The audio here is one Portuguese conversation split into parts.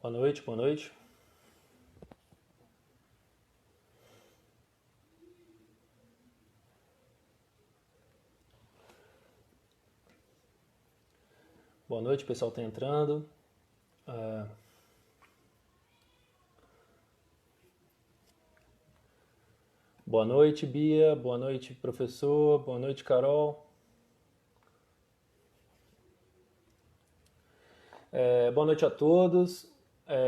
Boa noite, boa noite. Boa noite, o pessoal está entrando. Boa noite, Bia. Boa noite, professor. Boa noite, Carol. Boa noite a todos.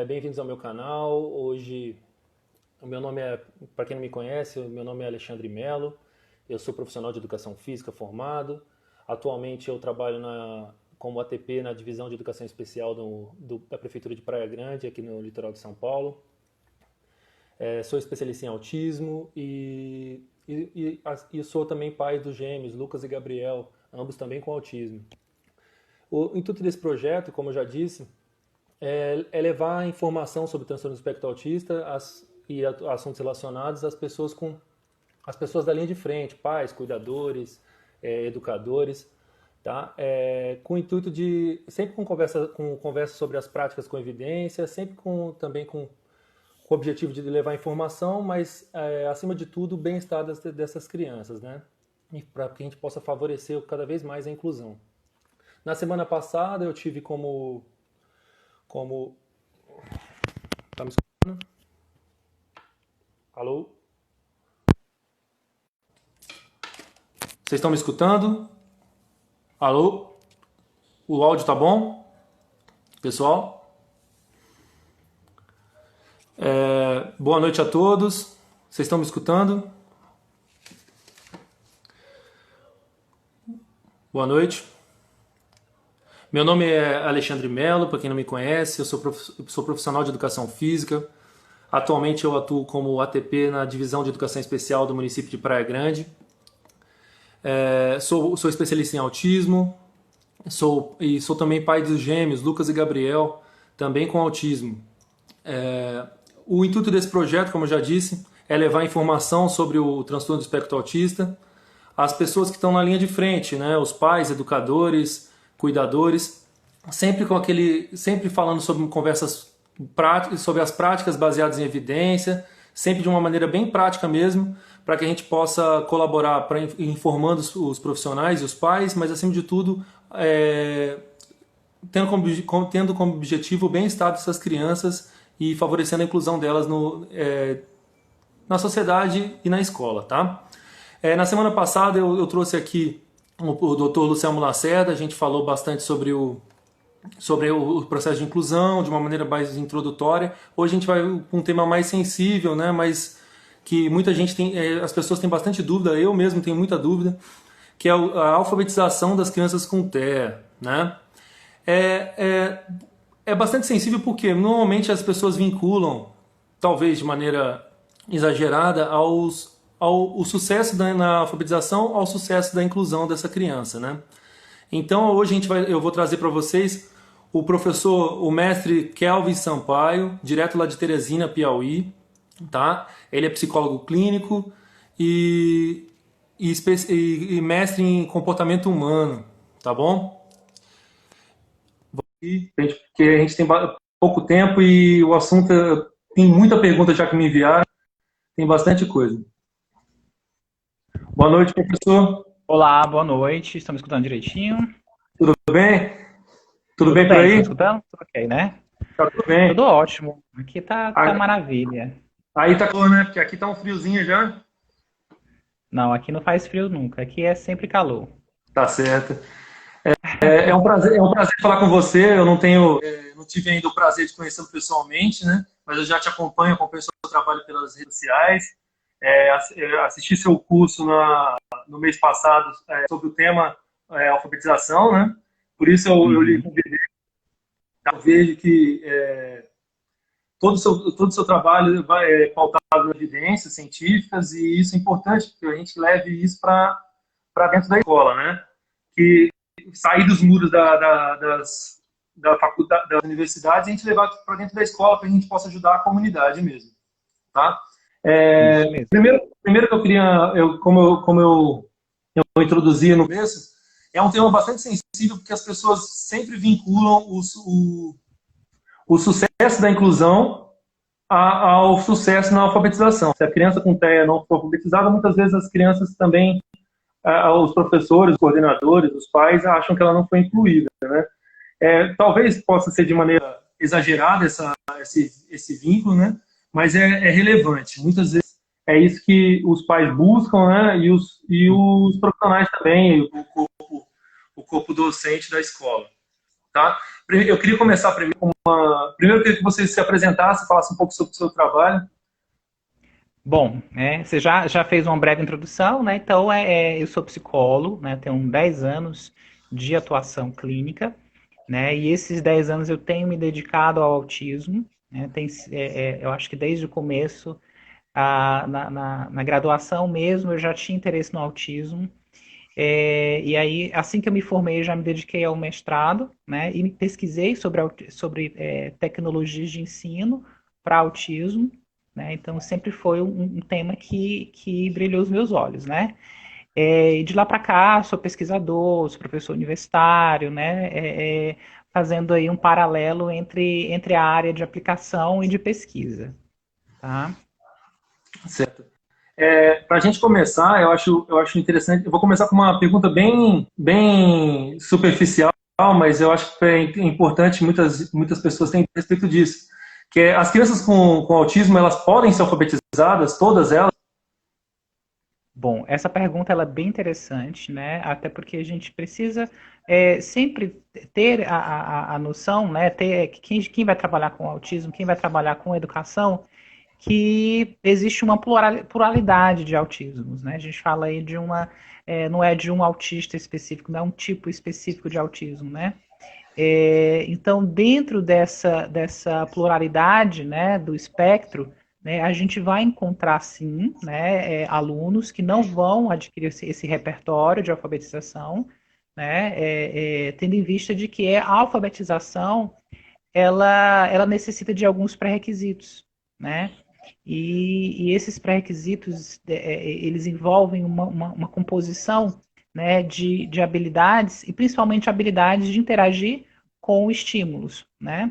Bem-vindos ao meu canal. Hoje, o meu nome é, para quem não me conhece, o meu nome é Alexandre Melo. Eu sou profissional de educação física formado. Atualmente eu trabalho como ATP na divisão de educação especial da Prefeitura de Praia Grande, aqui no litoral de São Paulo. Sou especialista em autismo e sou também pai dos gêmeos, Lucas e Gabriel, ambos também com autismo. O intuito desse projeto, como eu já disse, é levar informação sobre transtorno do espectro autista e assuntos relacionados às pessoas da linha de frente, pais, cuidadores, educadores, tá? Com o intuito de, sempre com conversa sobre as práticas com evidência, sempre também com o objetivo de levar informação, mas, acima de tudo, o bem-estar dessas crianças, né? E para que a gente possa favorecer cada vez mais a inclusão. Na semana passada, eu tive como... Tá me escutando? Alô? Vocês estão me escutando? Alô? O áudio tá bom? Pessoal? Boa noite a todos. Vocês estão me escutando? Boa noite. Meu nome é Alexandre Melo, para quem não me conhece, eu sou profissional de educação física. Atualmente eu atuo como ATP na divisão de educação especial do município de Praia Grande. Sou especialista em autismo, sou também pai dos gêmeos, Lucas e Gabriel, também com autismo. O intuito desse projeto, como eu já disse, é levar informação sobre o transtorno do espectro autista às pessoas que estão na linha de frente, né? Os pais, educadores, cuidadores, sempre falando sobre conversas práticas, sobre as práticas baseadas em evidência, sempre de uma maneira bem prática mesmo, para que a gente possa colaborar informando os profissionais e os pais, mas acima de tudo tendo como objetivo o bem-estar dessas crianças e favorecendo a inclusão delas na sociedade e na escola, tá? Na semana passada eu trouxe aqui o Dr. Luciano Lacerda, a gente falou bastante sobre o processo de inclusão, de uma maneira mais introdutória. Hoje a gente vai para um tema mais sensível, né, mas que muita gente as pessoas têm bastante dúvida, eu mesmo tenho muita dúvida, que é a alfabetização das crianças com TEA, né? É bastante sensível porque normalmente as pessoas vinculam, talvez de maneira exagerada, ao sucesso na alfabetização, ao sucesso da inclusão dessa criança, né? Então hoje eu vou trazer para vocês o mestre Kelvin Sampaio, direto lá de Teresina, Piauí, tá? Ele é psicólogo clínico e mestre em comportamento humano, tá bom? Porque a gente tem pouco tempo e o assunto tem muita pergunta já que me enviaram, tem bastante coisa. Boa noite, professor. Olá, boa noite. Estão me escutando direitinho? Tudo bem? Tudo bem por aí? Estão me escutando? Tudo ok, né? Tá tudo bem. Tudo ótimo. Aqui tá maravilha. Aí tá calor, né? Porque aqui tá um friozinho já. Não, aqui não faz frio nunca. Aqui é sempre calor. Tá certo. É um prazer falar com você. Eu não tive ainda o prazer de conhecê-lo pessoalmente, né? Mas eu já te acompanho o seu trabalho pelas redes sociais. Assisti seu curso no mês passado sobre o tema alfabetização, né? Por isso eu lhe convidei. Eu vejo que todo o seu trabalho é pautado em evidências científicas e isso é importante que a gente leve isso para dentro da escola, né? Que sair dos muros da faculdade, das universidades e a gente levar para dentro da escola para a gente possa ajudar a comunidade mesmo, tá? Primeiro que eu queria, como eu introduzi no começo, é um tema bastante sensível porque as pessoas sempre vinculam o sucesso da inclusão ao sucesso na alfabetização. Se a criança com TEA não for alfabetizada, muitas vezes as crianças também, os professores, os coordenadores, os pais, acham que ela não foi incluída, né? Talvez possa ser de maneira exagerada esse vínculo, né? Mas é relevante. Muitas vezes é isso que os pais buscam, né? E os profissionais também, o corpo docente da escola. Tá? Eu queria começar primeiro Primeiro, eu queria que você se apresentasse, falasse um pouco sobre o seu trabalho. Bom, você já fez uma breve introdução, né? Então, eu sou psicólogo, né? Tenho 10 anos de atuação clínica, né? E esses 10 anos eu tenho me dedicado ao autismo, né? Eu acho que desde o começo, na graduação mesmo, eu já tinha interesse no autismo. E aí, assim que eu me formei, já me dediquei ao mestrado, né? E me pesquisei sobre tecnologias de ensino para autismo, né? Então, sempre foi um tema que brilhou os meus olhos, né? E de lá para cá, sou pesquisador, sou professor universitário, né? Fazendo aí um paralelo entre a área de aplicação e de pesquisa, tá? Certo. Para a gente começar, eu acho interessante. Eu vou começar com uma pergunta bem superficial, mas eu acho que é importante, muitas pessoas têm a respeito disso. Que é, as crianças com autismo, elas podem ser alfabetizadas, todas elas? Bom, essa pergunta ela é bem interessante, né? Até porque a gente precisa sempre ter a noção, né? Ter quem vai trabalhar com autismo, quem vai trabalhar com educação, que existe uma pluralidade de autismos, né? A gente fala aí não é de um autista específico, não é um tipo específico de autismo, né? Então, dentro dessa pluralidade, né, do espectro, né, a gente vai encontrar, sim, né, alunos que não vão adquirir esse repertório de alfabetização, né, tendo em vista de que a alfabetização ela necessita de alguns pré-requisitos, né? E esses pré-requisitos eles envolvem uma composição, né, de habilidades e principalmente habilidades de interagir com estímulos, né?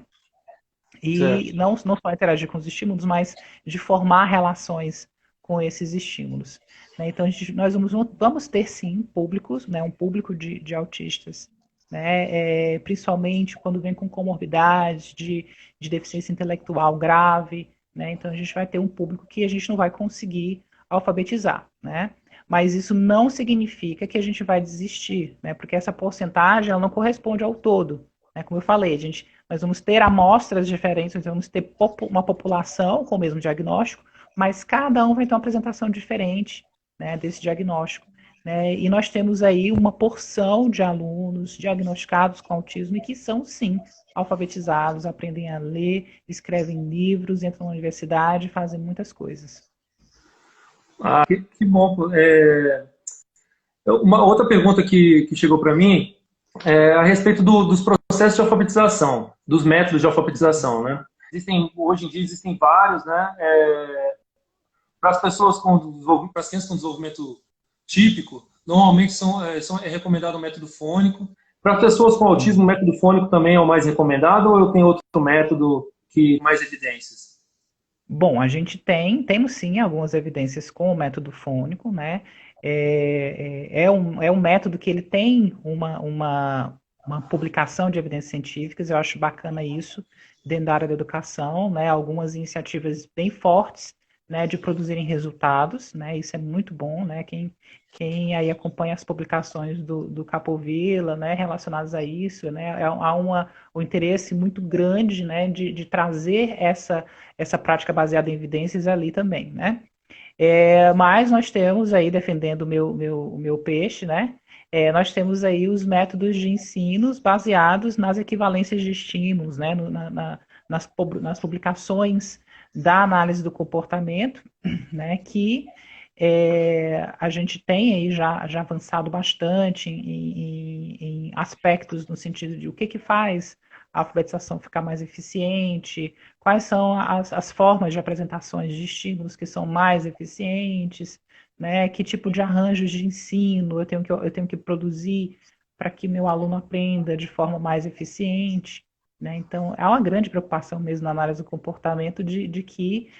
E Certo. não só interagir com os estímulos, mas de formar relações com esses estímulos. Né? Então, nós vamos ter, sim, públicos, né? Um público de autistas, né? Principalmente quando vem com comorbidades de deficiência intelectual grave. Né? Então, a gente vai ter um público que a gente não vai conseguir alfabetizar. Né? Mas isso não significa que a gente vai desistir, né? Porque essa porcentagem ela não corresponde ao todo. Né? Como eu falei, nós vamos ter amostras diferentes, nós vamos ter uma população com o mesmo diagnóstico, mas cada um vai ter uma apresentação diferente, né, desse diagnóstico. Né? E nós temos aí uma porção de alunos diagnosticados com autismo e que são, sim, alfabetizados, aprendem a ler, escrevem livros, entram na universidade, fazem muitas coisas. Que bom. Uma outra pergunta que chegou para mim é a respeito dos processos de alfabetização, dos métodos de alfabetização, né? Hoje em dia existem vários, né? Para as pessoas para as crianças com desenvolvimento típico, normalmente é recomendado o método fônico. Para as pessoas com autismo, o método fônico também é o mais recomendado ou eu tenho outro método que mais evidências? Bom, a gente temos sim algumas evidências com o método fônico, né? É um método que ele tem uma publicação de evidências científicas, eu acho bacana isso, dentro da área da educação, né? Algumas iniciativas bem fortes, né, de produzirem resultados, né? Isso é muito bom, né? Quem aí acompanha as publicações do Capovilla, né, relacionadas a isso, né? Um interesse muito grande, né, de trazer essa prática baseada em evidências ali também, né? Mas nós temos aí, defendendo o meu peixe, né? Nós temos aí os métodos de ensinos baseados nas equivalências de estímulos, né? Nas publicações da análise do comportamento, né? Que a gente tem aí já avançado bastante em aspectos no sentido de o que faz a alfabetização ficar mais eficiente, quais são as formas de apresentações de estímulos que são mais eficientes, né? Que tipo de arranjos de ensino eu tenho que produzir para que meu aluno aprenda de forma mais eficiente, né? Então, há uma grande preocupação mesmo na análise do comportamento de que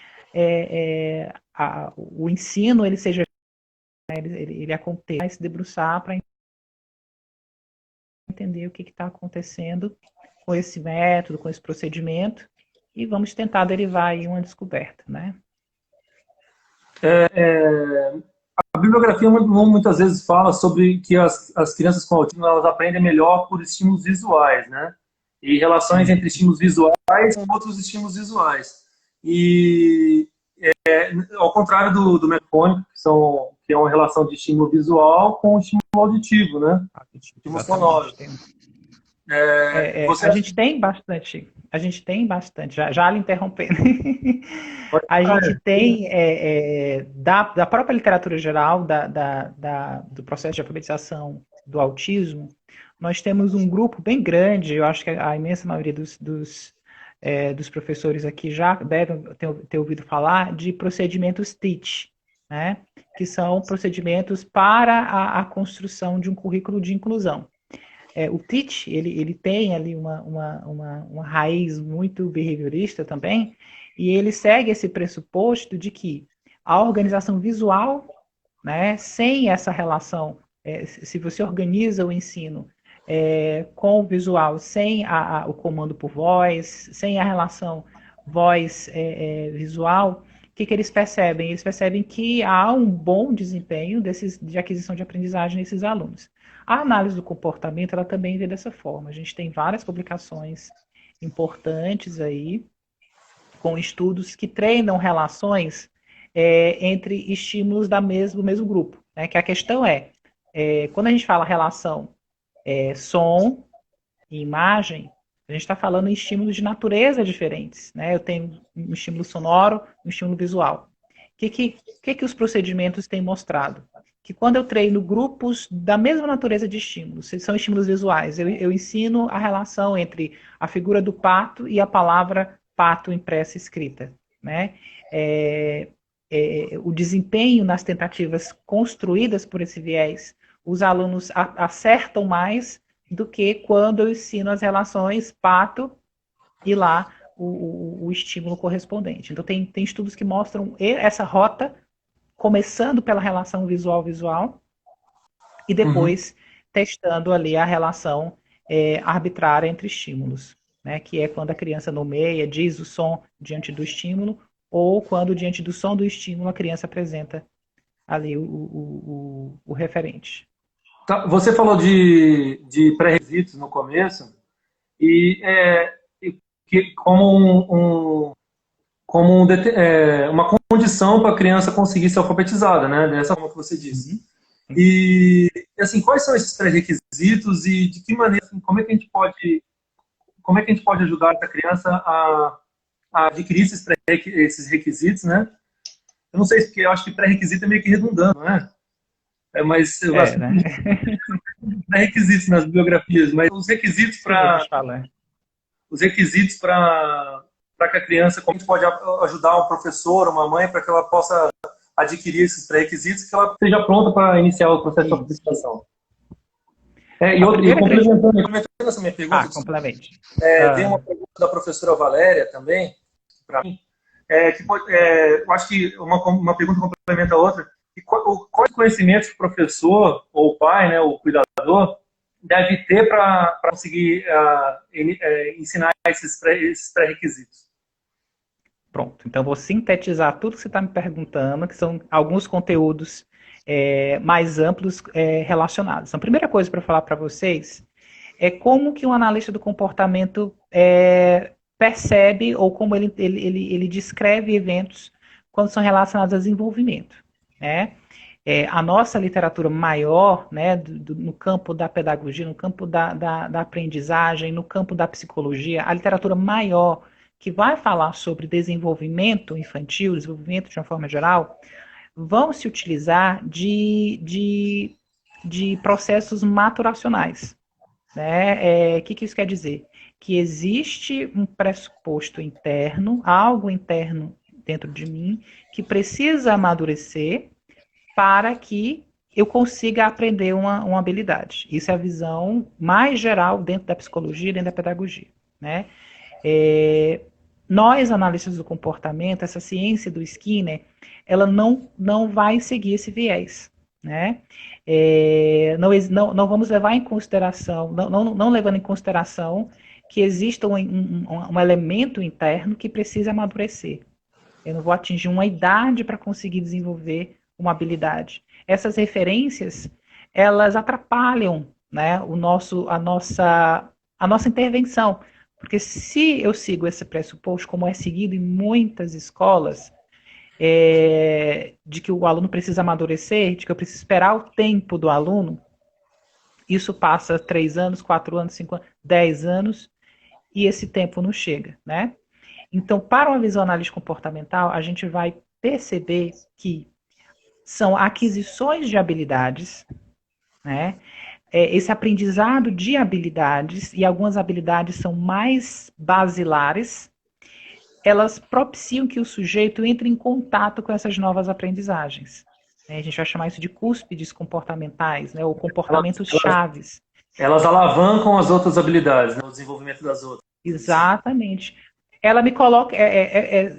o ensino ele seja, né, ele aconteça, se debruçar para entender o que está acontecendo com esse método, com esse procedimento, e vamos tentar derivar aí uma descoberta, né? A bibliografia muitas vezes fala sobre que as crianças com autismo elas aprendem melhor por estímulos visuais, né? E relações entre estímulos visuais com outros estímulos visuais. E ao contrário do metafônico, que é uma relação de estímulo visual com estímulo auditivo, né? Estímulo sonoro. A gente tem bastante, já lhe interrompendo. A gente tem, da própria literatura geral, do processo de alfabetização do autismo, nós temos um grupo bem grande, eu acho que a imensa maioria dos professores aqui já devem ter ouvido falar de procedimentos TEACH, né? Que são procedimentos para a construção de um currículo de inclusão. O Teach, ele tem ali uma raiz muito behaviorista também, e ele segue esse pressuposto de que a organização visual, né, sem essa relação, se você organiza o ensino com o visual, sem o comando por voz, sem a relação voz-visual, o que eles percebem? Eles percebem que há um bom desempenho de aquisição de aprendizagem nesses alunos. A análise do comportamento, ela também vê dessa forma. A gente tem várias publicações importantes aí, com estudos que treinam relações entre estímulos do mesmo grupo. Né? Que a questão quando a gente fala relação som e imagem, a gente está falando em estímulos de natureza diferentes. Né? Eu tenho um estímulo sonoro, um estímulo visual. O que os procedimentos têm mostrado? Que quando eu treino grupos da mesma natureza de estímulos, são estímulos visuais, eu ensino a relação entre a figura do pato e a palavra pato impressa e escrita. Né? O desempenho nas tentativas construídas por esse viés, os alunos acertam mais do que quando eu ensino as relações pato e lá o estímulo correspondente. Então, tem estudos que mostram essa rota, começando pela relação visual-visual e depois testando ali a relação arbitrária entre estímulos, né? Que é quando a criança nomeia, diz o som diante do estímulo, ou quando diante do som do estímulo a criança apresenta ali o referente. Tá, você falou de pré-requisitos no começo, e que como uma condição para a criança conseguir ser alfabetizada, né? Dessa forma que você disse. E, assim, quais são esses pré-requisitos e de que maneira, assim, como é que a gente pode ajudar essa criança a adquirir esses requisitos, né? Eu não sei, porque eu acho que pré-requisito é meio que redundante, não é? Mas eu acho né? que pré-requisitos nas bibliografias, mas os requisitos para que a criança, como a gente pode ajudar um professor, uma mãe, para que ela possa adquirir esses pré-requisitos, que ela esteja pronta para iniciar o processo de alfabetização. Complementando essa minha pergunta, complemente. Tem uma pergunta da professora Valéria também, para mim, eu acho que uma pergunta complementa a outra. E quais conhecimentos o professor, ou o pai, né, o cuidador, deve ter para conseguir ensinar esses pré-requisitos? Pronto, então vou sintetizar tudo que você está me perguntando, que são alguns conteúdos mais amplos relacionados. Então, a primeira coisa para falar para vocês é como que um analista do comportamento percebe ou como ele descreve eventos quando são relacionados a desenvolvimento. Né? A nossa literatura maior, né, no campo da pedagogia, no campo da aprendizagem, no campo da psicologia, a literatura maior que vai falar sobre desenvolvimento infantil, desenvolvimento de uma forma geral, vão se utilizar de processos maturacionais. Né? Que isso quer dizer? Que existe um pressuposto interno, algo interno dentro de mim, que precisa amadurecer para que eu consiga aprender uma habilidade. Isso é a visão mais geral dentro da psicologia, dentro da pedagogia. né? É, nós, analistas do comportamento, essa ciência do Skinner, ela não vai seguir esse viés, né? Não vamos levar em consideração, não levando em consideração que exista um elemento interno que precisa amadurecer. Eu não vou atingir uma idade para conseguir desenvolver uma habilidade. Essas referências, elas atrapalham, né, a nossa intervenção. Porque se eu sigo esse pressuposto, como é seguido em muitas escolas, de que o aluno precisa amadurecer, de que eu preciso esperar o tempo do aluno, isso passa 3 anos, 4 anos, 5 anos, 10 anos, e esse tempo não chega, né? Então, para uma visão analítica comportamental, a gente vai perceber que são aquisições de habilidades, né? Esse aprendizado de habilidades, e algumas habilidades são mais basilares, elas propiciam que o sujeito entre em contato com essas novas aprendizagens. A gente vai chamar isso de cúspides comportamentais, né? Ou comportamentos chaves. Elas alavancam as outras habilidades, né? O desenvolvimento das outras. Exatamente. Ela me coloca.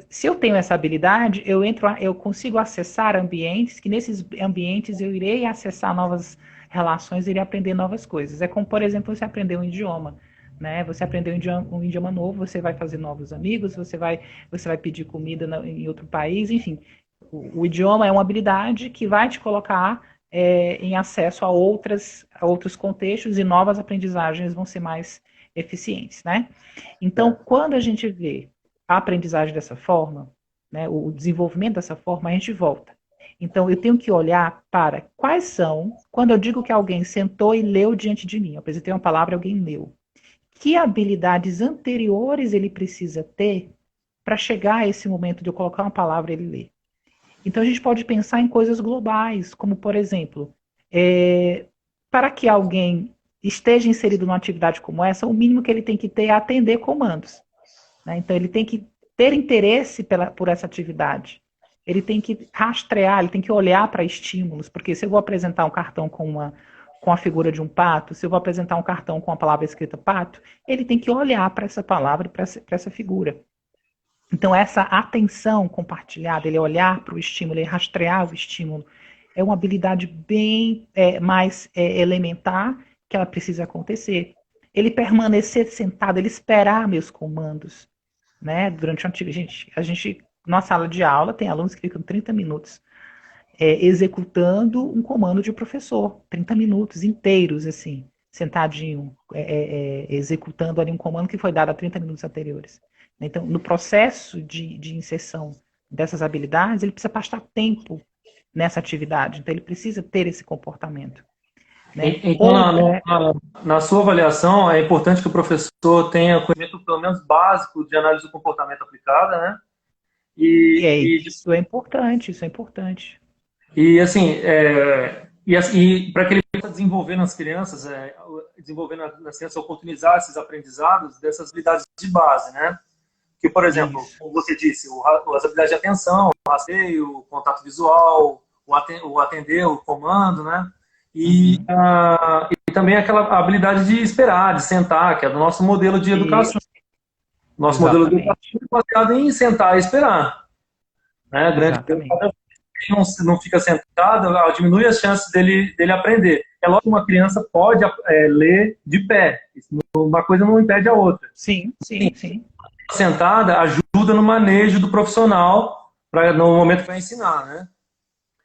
Se eu tenho essa habilidade, eu consigo acessar ambientes, que nesses ambientes eu irei acessar novas relações, irei aprender novas coisas. É como, por exemplo, você aprender um idioma. Né? Você aprendeu um idioma novo, você vai fazer novos amigos, você vai pedir comida em outro país, enfim. O idioma é uma habilidade que vai te colocar em acesso a outros contextos, e novas aprendizagens vão ser mais eficientes, né? Então, quando a gente vê a aprendizagem dessa forma, né, o desenvolvimento dessa forma, a gente volta. Então, eu tenho que olhar para quais são, quando eu digo que alguém sentou e leu diante de mim, eu apresentei uma palavra e alguém leu, que habilidades anteriores ele precisa ter para chegar a esse momento de eu colocar uma palavra e ele ler. Então, a gente pode pensar em coisas globais, como, por exemplo, para que alguém esteja inserido numa atividade como essa, o mínimo que ele tem que ter é atender comandos. Né? Então, ele tem que ter interesse por essa atividade. Ele tem que rastrear, ele tem que olhar para estímulos, porque se eu vou apresentar um cartão com a figura de um pato, se eu vou apresentar um cartão com a palavra escrita pato, ele tem que olhar para essa palavra e para essa figura. Então, essa atenção compartilhada, ele olhar para o estímulo, ele rastrear o estímulo, é uma habilidade bem mais elementar que ela precisa acontecer. Ele permanecer sentado, ele esperar meus comandos, né? Durante a gente, na sala de aula, tem alunos que ficam 30 minutos executando um comando de professor, 30 minutos inteiros, assim, sentadinho, executando ali um comando que foi dado há 30 minutos anteriores. Então, no processo de inserção dessas habilidades, ele precisa passar tempo nessa atividade. Então, ele precisa ter esse comportamento. Né? Então, na sua avaliação, é importante que o professor tenha conhecimento, pelo menos básico, de análise do comportamento aplicada, né? Isso é importante, isso é importante. E, assim, para que ele possa desenvolver nas crianças, oportunizar esses aprendizados dessas habilidades de base, né? Que, por exemplo, como você disse, as habilidades de atenção, o rastreio, o contato visual, o atender, o comando, né? E também aquela habilidade de esperar, de sentar, que é do nosso modelo de educação. Nosso modelo de educação é baseado em sentar e esperar. Né? Não fica sentado, diminui as chances dele aprender. É lógico que uma criança pode ler de pé. Uma coisa não impede a outra. Sim. Sentada ajuda no manejo do profissional no momento que vai ensinar, né?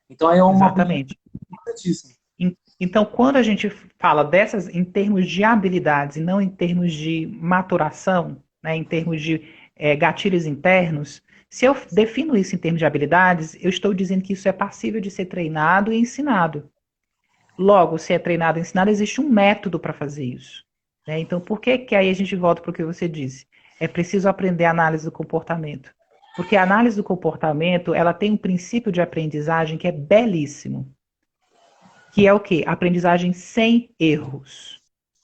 Então é uma Exatamente. Importantíssimo. Então, quando a gente fala dessas em termos de habilidades e não em termos de maturação, né, em termos de gatilhos internos, se eu defino isso em termos de habilidades, eu estou dizendo que isso é passível de ser treinado e ensinado. Logo, se é treinado e ensinado, existe um método para fazer isso. Né? Então, por que aí a gente volta para o que você disse? É preciso aprender a análise do comportamento. Porque a análise do comportamento, ela tem um princípio de aprendizagem que é belíssimo. Que é o quê? Aprendizagem sem erros.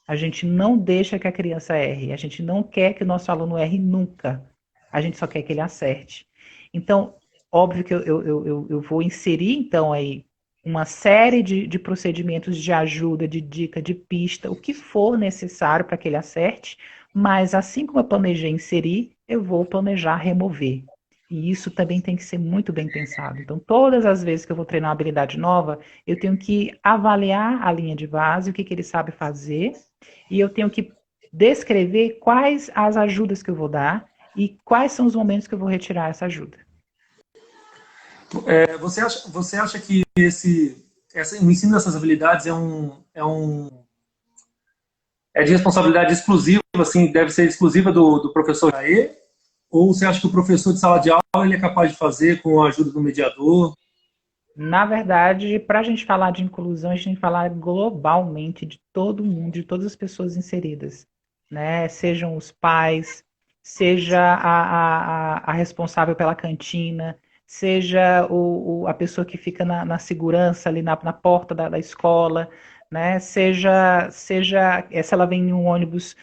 A gente não deixa que a criança erre. A gente não quer que o nosso aluno erre nunca. A gente só quer que ele acerte. Então, óbvio que eu vou inserir, então, aí, uma série de procedimentos de ajuda, de dica, de pista, o que for necessário para que ele acerte, mas assim como eu planejei inserir, eu vou planejar remover. E isso também tem que ser muito bem pensado. Então, todas as vezes que eu vou treinar uma habilidade nova, eu tenho que avaliar a linha de base, o que ele sabe fazer, e eu tenho que descrever quais as ajudas que eu vou dar e quais são os momentos que eu vou retirar essa ajuda. Você acha que o ensino dessas habilidades é de responsabilidade exclusiva, assim, deve ser exclusiva do professor AE? Ou você acha que o professor de sala de aula ele é capaz de fazer com a ajuda do mediador? Na verdade, para a gente falar de inclusão, a gente tem que falar globalmente de todo mundo, de todas as pessoas inseridas, né? Sejam os pais, seja a responsável pela cantina, seja a pessoa que fica na segurança ali na porta da escola, né? Seja se ela vem em um ônibus,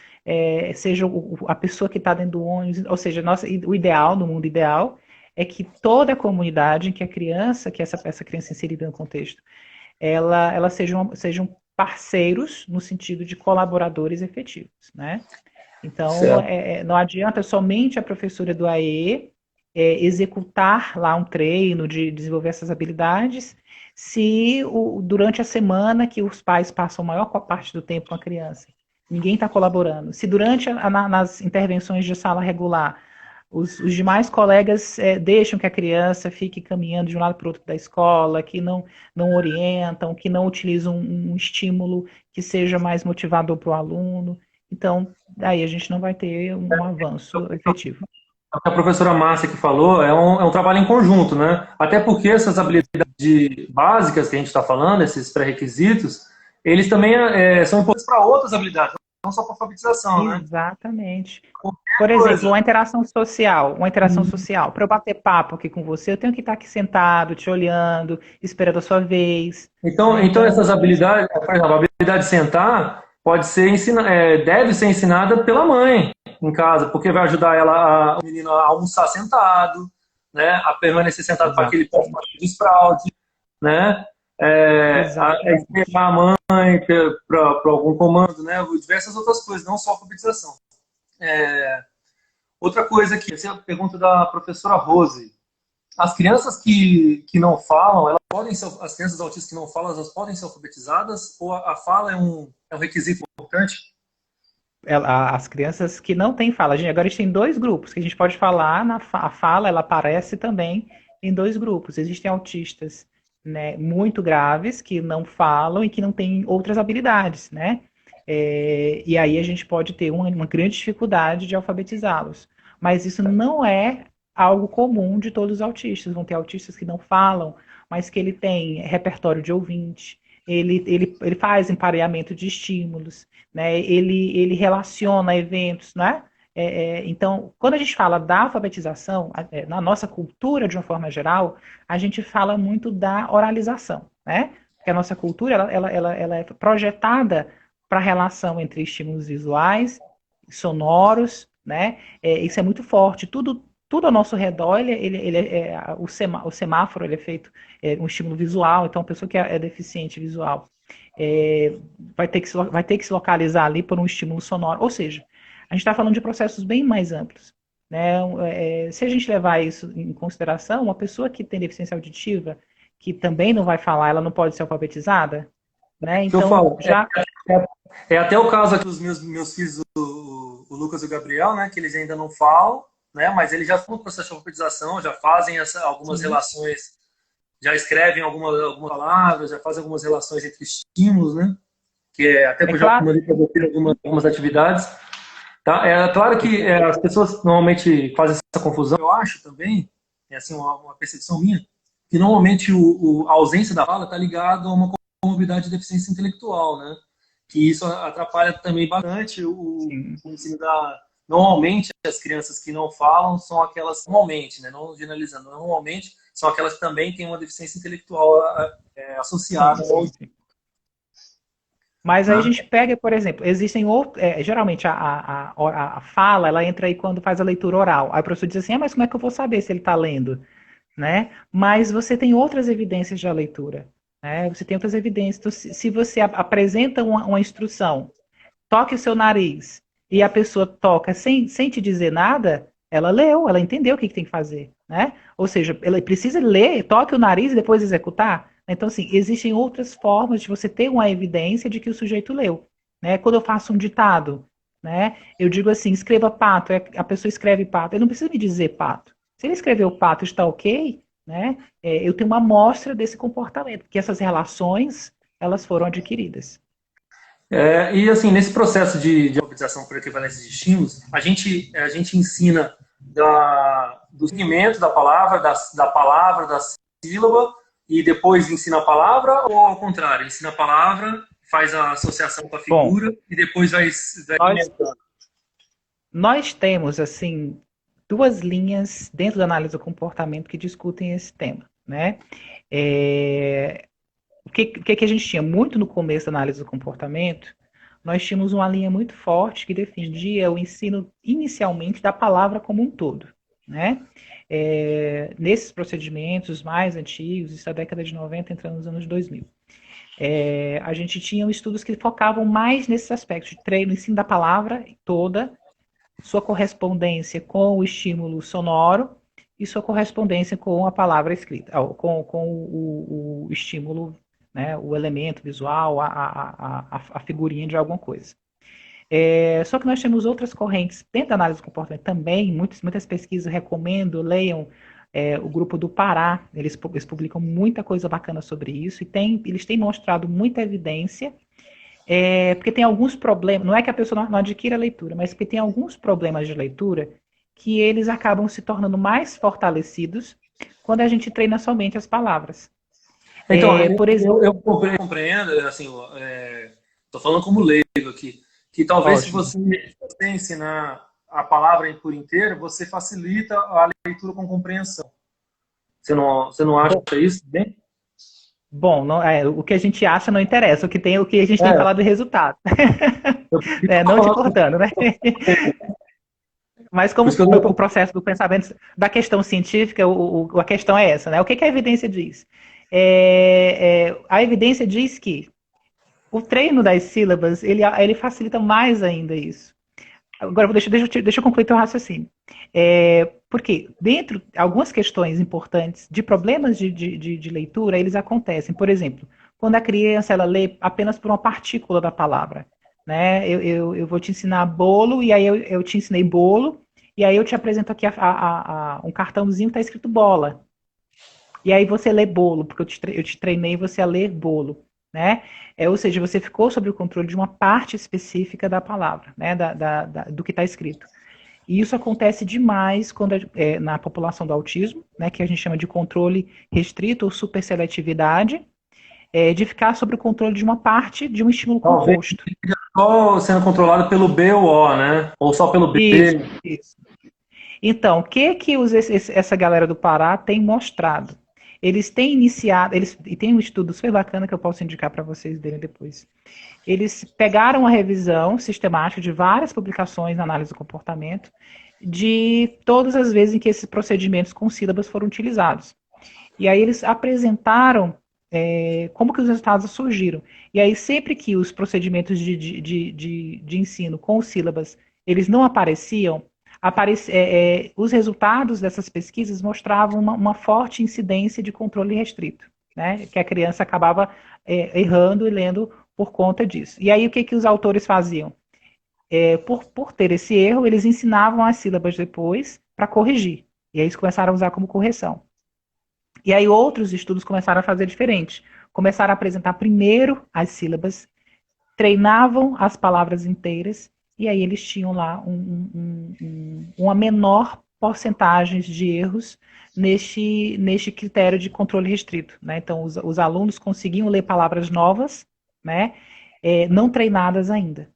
seja a pessoa que está dentro do ônibus, ou seja, o ideal, no mundo ideal, é que toda a comunidade, que a criança, que essa criança inserida no contexto, ela sejam parceiros no sentido de colaboradores efetivos, né? Então, Certo. não adianta somente a professora do AE executar lá um treino de desenvolver essas habilidades, se durante a semana que os pais passam a maior parte do tempo com a criança, ninguém está colaborando. Se durante nas intervenções de sala regular os demais colegas deixam que a criança fique caminhando de um lado para o outro da escola, que não orientam, que não utilizam um estímulo que seja mais motivador para o aluno. Então, daí a gente não vai ter um avanço efetivo. O que a professora Márcia que falou é um trabalho em conjunto, né? Até porque essas habilidades básicas que a gente está falando, esses pré-requisitos, eles também são importantes para outras habilidades, não só para alfabetização, né? Exatamente. Por Qualquer exemplo, coisa. uma interação social. Para eu bater papo aqui com você, eu tenho que estar aqui sentado, te olhando, esperando a sua vez. Então, Né? então Então, essas habilidades, por exemplo, a habilidade de sentar pode ser deve ser ensinada pela mãe em casa, porque vai ajudar o menino a almoçar sentado, né, a permanecer sentado para que ele possa exatamente. fazer desfraude, né, a Exatamente. esperar a mãe para algum comando, né, diversas outras coisas, não só alfabetização. Outra coisa aqui, essa é a pergunta da professora Rose. As crianças que não falam, as crianças autistas que não falam, elas podem ser alfabetizadas? Ou a fala é um requisito importante? As crianças que não têm fala. Agora a gente tem dois grupos que a gente pode falar. A fala, ela aparece também em dois grupos. Existem autistas, né, muito graves que não falam e que não têm outras habilidades, né? E aí a gente pode ter uma grande dificuldade de alfabetizá-los. Mas isso não é algo comum de todos os autistas. Vão ter autistas que não falam, mas que ele tem repertório de ouvinte, ele faz empareamento de estímulos, né? Ele relaciona eventos, né? Então, quando a gente fala da alfabetização, na nossa cultura, de uma forma geral, a gente fala muito da oralização, né? Porque a nossa cultura ela é projetada para a relação entre estímulos visuais, sonoros, né? Isso é muito forte. Tudo ao nosso redor, o semáforo ele é feito um estímulo visual, então a pessoa que é deficiente visual vai ter que se localizar ali por um estímulo sonoro. Ou seja, a gente está falando de processos bem mais amplos. Né? Se a gente levar isso em consideração, uma pessoa que tem deficiência auditiva, que também não vai falar, ela não pode ser alfabetizada? Né? Que eu Então, falo, já. até o caso aqui dos meus filhos, o Lucas e o Gabriel, né, que eles ainda não falam, né, mas eles já estão no processo de alfabetização, já fazem algumas Sim, relações, já escrevem algumas palavras, já fazem algumas relações entre estímulos, né, que até é que eu já claro. mandei para você algumas atividades. Tá? É claro que as pessoas normalmente fazem essa confusão, eu acho também, é assim, uma percepção minha, que normalmente a ausência da fala está ligada a uma comorbidade de deficiência intelectual, né? Que isso atrapalha também bastante Sim. o ensino da... Normalmente, as crianças que não falam são aquelas, normalmente, né? Não generalizando, normalmente são aquelas que também têm uma deficiência intelectual associada Sim, ao... sim, sim. Mas aí a gente pega, por exemplo, existem outros. Geralmente a fala ela entra aí quando faz a leitura oral. Aí o professor diz assim: mas como é que eu vou saber se ele está lendo? Né? Mas você tem outras evidências da leitura. né? Você tem outras evidências. Então, se você apresenta uma instrução, toque o seu nariz, e a pessoa toca sem te dizer nada, ela leu, ela entendeu o que tem que fazer, né? Ou seja, ela precisa ler, toque o nariz e depois executar. Então, assim, existem outras formas de você ter uma evidência de que o sujeito leu, né? Quando eu faço um ditado, né? Eu digo assim, escreva pato, a pessoa escreve pato, ele não precisa me dizer pato. Se ele escreveu pato, está ok, né? Eu tenho uma amostra desse comportamento, porque essas relações, elas foram adquiridas. E assim, nesse processo de alfabetização por equivalência de estímulos, a gente ensina do segmento da palavra, da sílaba, e depois ensina a palavra, ou ao contrário, ensina a palavra, faz a associação com a figura. Bom, e depois vai nós temos, assim, duas linhas dentro da análise do comportamento que discutem esse tema, né? O que a gente tinha muito no começo da análise do comportamento? Nós tínhamos uma linha muito forte que defendia o ensino inicialmente da palavra como um todo, né? Nesses procedimentos mais antigos, isso da década de 90, entrando nos anos 2000. A gente tinha estudos que focavam mais nesses aspectos de treino, ensino da palavra toda, sua correspondência com o estímulo sonoro e sua correspondência com a palavra escrita, com o estímulo, né, o elemento visual, a figurinha de alguma coisa. Só que nós temos outras correntes dentro da análise do comportamento também, muitas pesquisas recomendo, leiam o grupo do Pará, eles publicam muita coisa bacana sobre isso, e eles têm mostrado muita evidência, porque tem alguns problemas, não é que a pessoa não adquira a leitura, mas porque tem alguns problemas de leitura que eles acabam se tornando mais fortalecidos quando a gente treina somente as palavras. Então, por exemplo, eu compreendo, assim, estou falando como leigo aqui, que talvez se você ensinar a palavra por inteiro, você facilita a leitura com compreensão. Você não acha isso bem? Bom, não, o que a gente acha não interessa, o que a gente tem que falar do resultado. Não te cortando, né? Mas como o processo do pensamento, da questão científica, a questão é essa, né? O que a evidência diz? A evidência diz que o treino das sílabas, ele facilita mais ainda isso. Agora, deixa eu concluir teu raciocínio. Porque dentro de algumas questões importantes de problemas de leitura, eles acontecem. Por exemplo, quando a criança ela lê apenas por uma partícula da palavra. Né? Eu vou te ensinar bolo, e aí eu te ensinei bolo, e aí eu te apresento aqui um cartãozinho que está escrito bola. E aí você lê bolo, porque eu te treinei você a ler bolo. Né? Ou seja, você ficou sob o controle de uma parte específica da palavra, né? Do que está escrito. E isso acontece demais na população do autismo, né? Que a gente chama de controle restrito ou superseletividade, de ficar sob o controle de uma parte de um estímulo composto. Só sendo controlado pelo B ou O, né? Ou só pelo B. Isso. Então, o que essa galera do Pará tem mostrado? Eles têm iniciado, e tem um estudo super bacana que eu posso indicar para vocês verem depois. Eles pegaram a revisão sistemática de várias publicações na análise do comportamento, de todas as vezes em que esses procedimentos com sílabas foram utilizados. E aí eles apresentaram como que os resultados surgiram. E aí sempre que os procedimentos de ensino com sílabas, eles não apareciam, os resultados dessas pesquisas mostravam uma forte incidência de controle restrito, né? Que a criança acabava errando e lendo por conta disso. E aí o que os autores faziam? Por ter esse erro, eles ensinavam as sílabas depois para corrigir. E aí eles começaram a usar como correção. E aí outros estudos começaram a fazer diferente. Começaram a apresentar primeiro as sílabas, treinavam as palavras inteiras, e aí eles tinham lá uma menor porcentagem de erros neste critério de controle restrito. Né? Então, os alunos conseguiam ler palavras novas, né? Não treinadas ainda,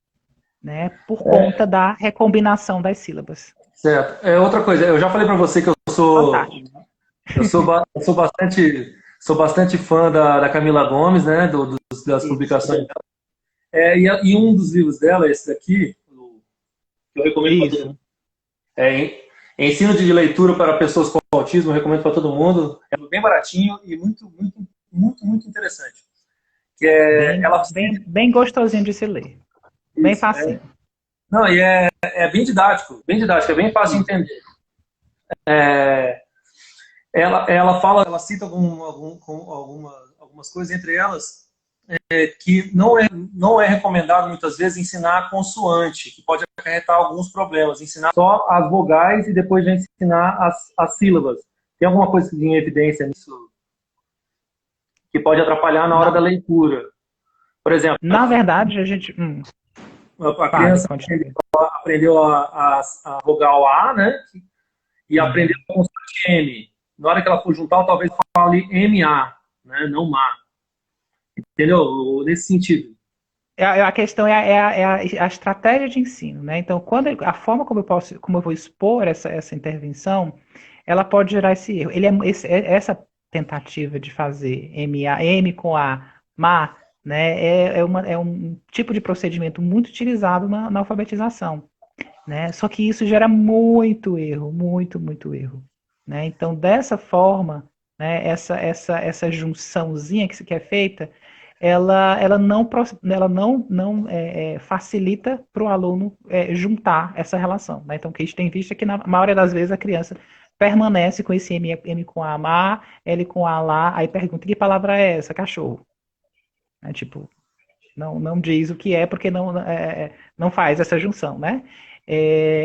né? Por conta da recombinação das sílabas. Certo. Outra coisa, eu já falei para você que eu sou bastante fã da Camila Gomes, né? Das publicações dela. E um dos livros dela, esse daqui, que eu recomendo para todo mundo. Ensino de leitura para pessoas com autismo, eu recomendo para todo mundo. É bem baratinho e muito, muito muito, muito interessante. Que é, Bem, ela bem gostosinho de se ler. Bem isso, facinho. não, e é bem didático, é bem fácil de entender. Ela fala, ela cita algumas coisas, entre elas que não é recomendado muitas vezes ensinar consoante, que pode acarretar alguns problemas. Ensinar só as vogais e depois já ensinar as sílabas. Tem alguma coisa em evidência nisso que pode atrapalhar na hora Na, da leitura? Por exemplo, na verdade, a gente... a fale, criança continue. aprendeu a vogal A, né? E aprendeu a consoante M. Na hora que ela for juntar, talvez fale MA, né? Não MA. Entendeu? Nesse sentido. A questão é a estratégia de ensino, né? Então, a forma como eu vou expor essa intervenção, ela pode gerar esse erro. Essa tentativa de fazer M com A, MA, né? É um tipo de procedimento muito utilizado na alfabetização, né? Só que isso gera muito erro, muito erro, né? Então, dessa forma, né? Essa junçãozinha que é feita ela não facilita para o aluno juntar essa relação, né? Então, o que a gente tem visto é que, na maioria das vezes, a criança permanece com esse M com A má, L com A lá, aí pergunta, que palavra é essa, cachorro? Tipo, não diz o que é, porque não faz essa junção, né?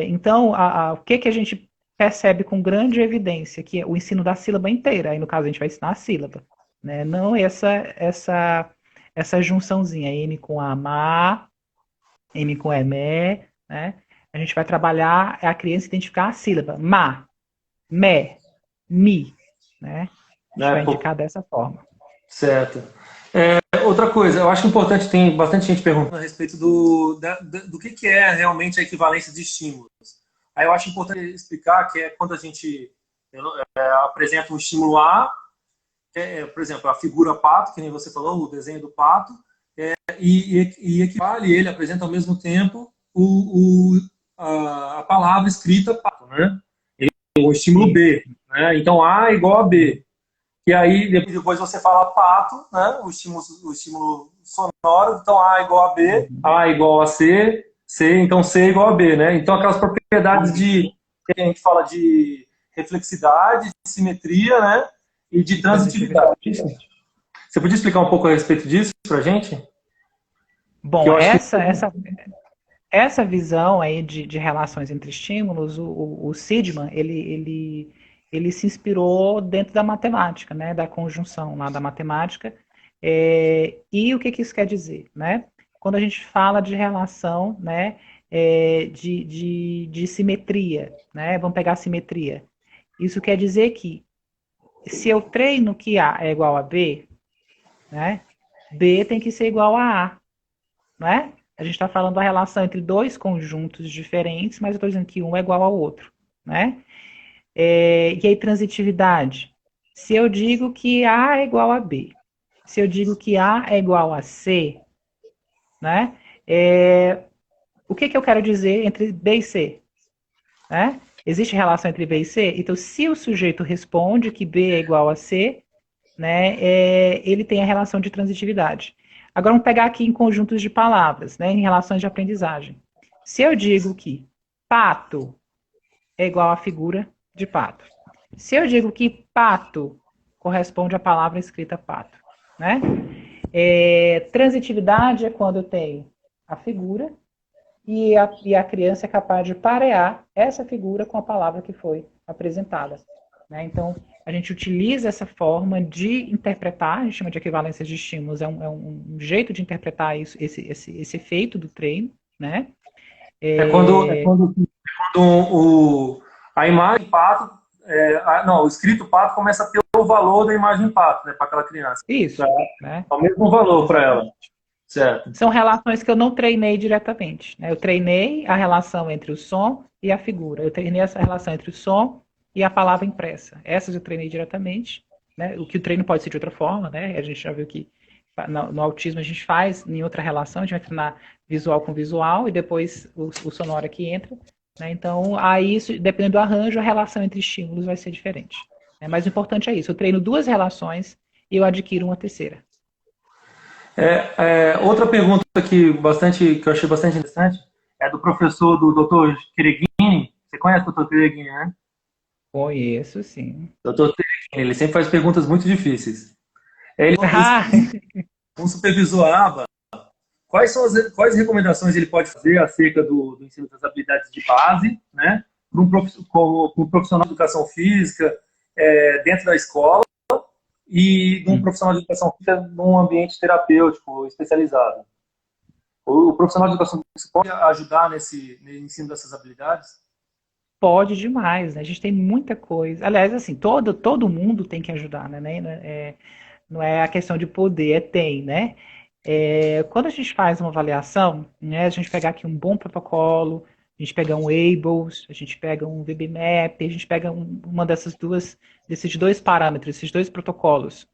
Então, o que a gente percebe com grande evidência, que é o ensino da sílaba inteira, aí no caso a gente vai ensinar a sílaba, né? Não essa junçãozinha, M com amar, M com emé, né? A gente vai trabalhar a criança identificar a sílaba, ma, mé, mi, né? A gente vai indicar dessa forma. Certo. Outra coisa, eu acho importante, tem bastante gente perguntando a respeito do que é realmente a equivalência de estímulos. Aí eu acho importante explicar que é quando a gente apresenta um estímulo A, por exemplo, a figura pato, que nem você falou, o desenho do pato, e equivale, ele apresenta ao mesmo tempo a palavra escrita pato, né? O estímulo B. Né? Então A é igual a B. E aí, depois você fala pato, né? O estímulo sonoro, então A é igual a B, A é igual a C, então C é igual a B, né? Então, aquelas propriedades que a gente fala de reflexidade, de simetria, né? E de transitividade. Você podia explicar um pouco a respeito disso pra gente? Bom, essa visão aí de relações entre estímulos, o Sidman, ele se inspirou dentro da matemática, né, da conjunção lá da matemática. E o que isso quer dizer, né? Quando a gente fala de relação, né, de simetria, né? Vamos pegar a simetria. Isso quer dizer que se eu treino que A é igual a B, né, B tem que ser igual a A, né? A gente está falando da relação entre dois conjuntos diferentes, mas eu estou dizendo que um é igual ao outro, né? E aí, transitividade. Se eu digo que A é igual a B, se eu digo que A é igual a C, né? O que eu quero dizer entre B e C? Né? Existe relação entre B e C? Então, se o sujeito responde que B é igual a C, né, ele tem a relação de transitividade. Agora, vamos pegar aqui em conjuntos de palavras, né, em relações de aprendizagem. Se eu digo que pato é igual a figura de pato. Se eu digo que pato corresponde à palavra escrita pato, né? Transitividade é quando eu tenho a figura e a criança é capaz de parear essa figura com a palavra que foi apresentada, né? Então, a gente utiliza essa forma de interpretar, a gente chama de equivalência de estímulos, é um jeito de interpretar isso, esse efeito do treino, né? Quando a imagem pato, o escrito pato começa a ter o valor da imagem pato, né, para aquela criança. Isso, né? É o mesmo valor para ela. Certo. São relações que eu não treinei diretamente, né? Eu treinei a relação entre o som e a figura. Eu treinei essa relação entre o som e a palavra impressa. Essas eu treinei diretamente, né? O que o treino pode ser de outra forma, né? A gente já viu que no autismo a gente faz em outra relação, a gente vai treinar visual com visual e depois o sonoro aqui entra, né? Então, aí, dependendo do arranjo, a relação entre estímulos vai ser diferente. Né? Mas o importante é isso, eu treino duas relações e eu adquiro uma terceira. Outra pergunta que eu achei bastante interessante é do professor do Dr. Quereguini. Você conhece o Dr. Quereguini, né? Conheço, sim. Dr. Quereguini, ele sempre faz perguntas muito difíceis. Ele Ah, um supervisor ABA, quais recomendações ele pode fazer acerca do ensino das habilidades de base, né, para um profissional de educação física dentro da escola e de um profissional de educação física num ambiente terapêutico especializado? O profissional de educação física pode ajudar no ensino dessas habilidades? pode demais, né? A gente tem muita coisa. Aliás, assim, todo mundo tem que ajudar, né? Não é a questão de poder, tem, né? Quando a gente faz uma avaliação, né, a gente pegar aqui um bom protocolo, a gente pega um ABLS, a gente pega um VB-MAP, a gente pega uma desses dois parâmetros, esses dois protocolos.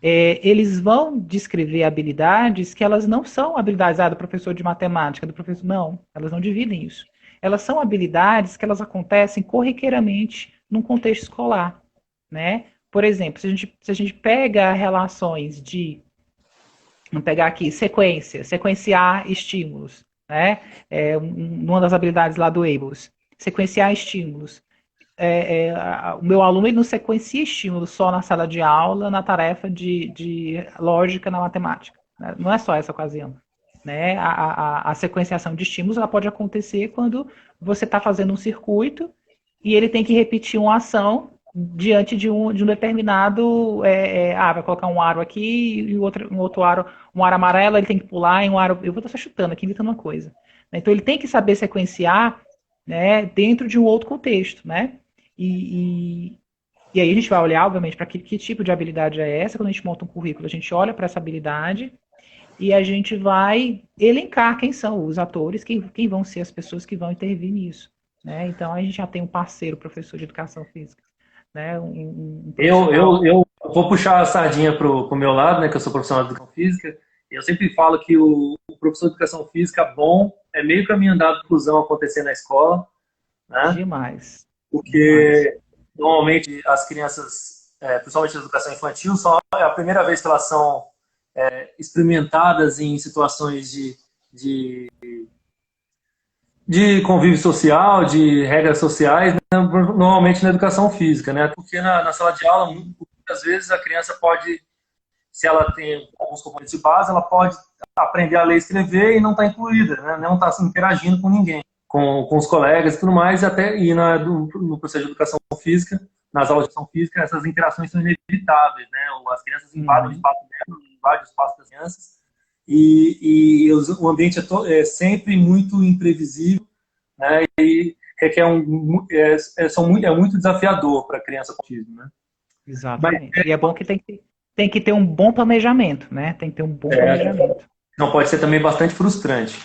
Eles vão descrever habilidades que elas não são habilidades do professor de matemática, do professor. Não, elas não dividem isso. Elas são habilidades que elas acontecem corriqueiramente num contexto escolar, né? Por exemplo, se a gente pega relações de, vamos pegar aqui, sequenciar estímulos, né? Uma das habilidades lá do ABLS, sequenciar estímulos. O meu aluno ele não sequencia estímulos só na sala de aula, na tarefa de lógica na matemática, né? Não é só essa ocasião. Né? A sequenciação de estímulos ela pode acontecer quando você está fazendo um circuito e ele tem que repetir uma ação diante de um determinado. Vai colocar um aro aqui e um outro aro, um aro amarelo, ele tem que pular em um aro. Eu vou estar só chutando aqui, inventando uma coisa. Então ele tem que saber sequenciar, né, dentro de um outro contexto, né? E aí a gente vai olhar, obviamente, para que tipo de habilidade é essa. Quando a gente monta um currículo, a gente olha para essa habilidade e a gente vai elencar quem são os atores, quem vão ser as pessoas que vão intervir nisso. Né? Então a gente já tem um parceiro, professor de educação física. Né? Eu vou puxar a sardinha para o meu lado, né, que eu sou profissional de educação física. Eu sempre falo que o professor de educação física bom é meio caminho andado de inclusão acontecer na escola. Né? Demais. Porque normalmente as crianças, principalmente na educação infantil, é a primeira vez que elas são experimentadas em situações de convívio social, de regras sociais, né? Normalmente na educação física, né? Porque na sala de aula, muitas vezes a criança pode, se ela tem alguns componentes de base, ela pode aprender a ler e escrever e não está incluída, né? Não está interagindo com ninguém, com os colegas e tudo mais, e no processo de educação física, nas aulas de educação física, essas interações são inevitáveis, né? As crianças invadem o espaço delas, invadem o espaço das crianças, e o ambiente é sempre muito imprevisível, né? E requer é muito desafiador para a criança com autismo, né? Exatamente. E é bom que tem que ter um bom planejamento, né? Tem que ter um bom planejamento. Não pode ser também bastante frustrante,